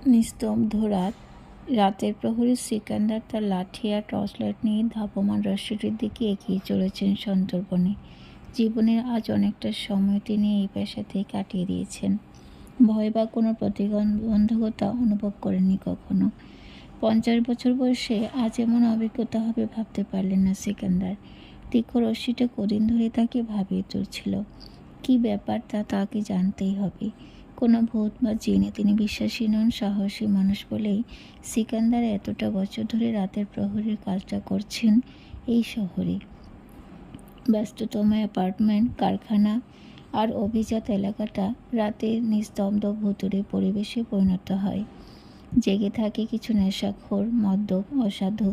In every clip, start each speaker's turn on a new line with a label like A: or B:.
A: নিস্তব্ধ রাত। রাতের প্রহরী সিকান্দার তার লাঠি আর টর্চলাইট নিয়ে ধাবমান রহস্যটির দিকে এগিয়ে চলেছেন সন্তর্পণে। জীবনের আজ অনেকটা সময় তিনি এই পেশাতেই কাটিয়ে দিয়েছেন। ভয় বা কোনো প্রতিবন্ধকতা অনুভব করেননি কখনো। 50 বছর বয়সে আজ এমন অভিজ্ঞতা হবে ভাবতে পারলেন না সিকান্দার। তীক্ষ্ণ রশ্মিটা কদিন ধরে তাকে ভাবিয়ে তুলছিল। কি ব্যাপার তাকে জানতেই হবে। কোনো ভূত বা জিনে তিনি বিশ্বাসী নন, সাহসী মানুষ বলেই সিকান্দার এতটা বছর ধরে রাতের প্রহরীর কাজটা করছেন এই শহরে। ব্যস্ততম অ্যাপার্টমেন্ট, কারখানা আর অভিজাত এলাকাটা রাতের নিস্তব্ধ ভুতুড়ে পরিবেশে পরিণত হয়। জেগে থাকে কিছু নেশাখোর, মদ্যপ, অসাধু।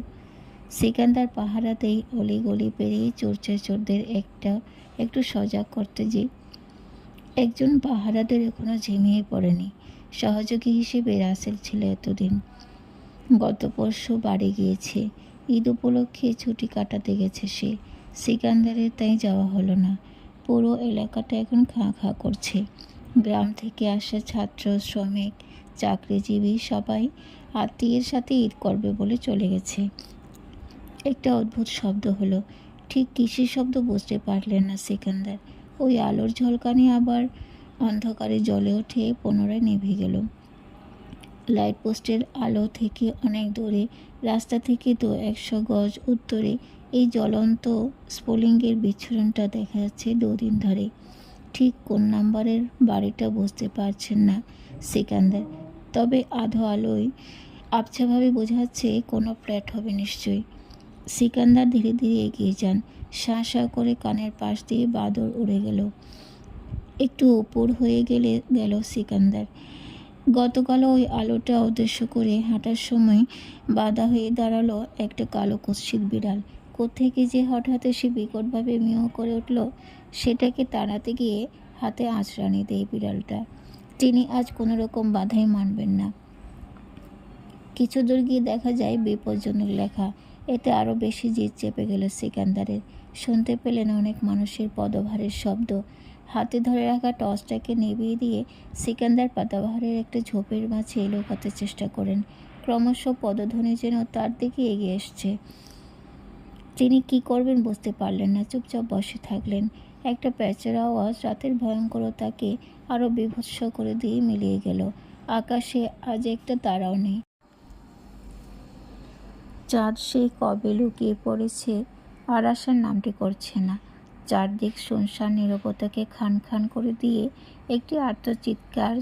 A: সিকান্দার পাহারাতেই অলিগলি পেরিয়ে চোরদের একটু সজাগ করতে যে একজন পাহারাদের এখনো ঝিমিয়ে পড়েনি। সহযোগী হিসেবে রাসেল ছিল এতদিন। গত পরশু বাড়ি গিয়েছে। ঈদ উপলক্ষে ছুটি কাটাতে গেছে সে। সিকান্দারের তাই যাওয়া হলো না। পুরো এলাকাটা এখন খাঁ খাঁ করছে। গ্রাম থেকে আসা ছাত্র, শ্রমিক, চাকরিজীবী সবাই আত্মীয়ের সাথে ঈদ করবে বলে চলে গেছে। একটা অদ্ভুত শব্দ হলো। ঠিক কিসের শব্দ বুঝতে পারলেন না সিকান্দার। ওই আলোর ঝলকানি আবার অন্ধকারে জ্বলে ওঠে, পুনরায় নিভে গেল। লাইট পোস্টের আলো থেকে অনেক দূরে, রাস্তা থেকে 100 গজ উত্তরে এই জ্বলন্ত স্ফুলিঙ্গের বিচ্ছুরণটা দেখা যাচ্ছে 2 দিন ধরে। ঠিক কোন নাম্বারের বাড়িটা বুঝতে পারছেন না সিকান্দার, তবে আধো আলোয় আবছাভাবে বোঝা যাচ্ছে কোনো ফ্ল্যাট হবে নিশ্চয়ই। সিকান্দার ধীরে ধীরে এগিয়ে যান। শাঁ শাঁ করে কানের পাশ দিয়ে বাদর উড়ে গেল। একটু উপর হয়ে গেল সিকান্দার। গতকাল ওই আলোটা উদ্দেশ্য করে হাঁটার সময় বাধা হয়ে দাঁড়ালো একটা কালো কুৎসিত বিড়াল। কোত্থেকে যে হঠাৎ এসে বিকটভাবে মিয়াও করে উঠল, সেটাকে তাড়াতে গিয়ে হাতে আঁচড়ানি দেয় বিড়ালটা। তিনি আজ কোনো রকম বাধাই মানবেন না। কিছু দূর গিয়ে দেখা যায় বিপজ্জনক লেখা। এতে আরও বেশি জিদ চেপে গেল সিকান্দারের। শুনতে পেলেন অনেক মানুষের পদভারের শব্দ। হাতে ধরে রাখা টর্চটাকে নিভিয়ে দিয়ে সিকান্দার পাতাবাহারের একটা ঝোপের মাঝে লুকাতে চেষ্টা করেন। ক্রমশ পদধ্বনি যেন তার দিকে এগিয়ে এসছে। তিনি কি করবেন বুঝতে পারলেন না, চুপচাপ বসে থাকলেন। একটা প্যাঁচার আওয়াজ রাতের ভয়ঙ্করতাকে আরও বিভৎস করে দিয়ে মিলিয়ে গেল। আকাশে আজ একটা তারাও নেই। চাঁদ সে কবে লুকিয়ে পড়েছে আর আসার নামটি করছে না। চারদিক শুনশান নীরবতাকে খান খান করে দিয়ে একটি আর্তচিৎকার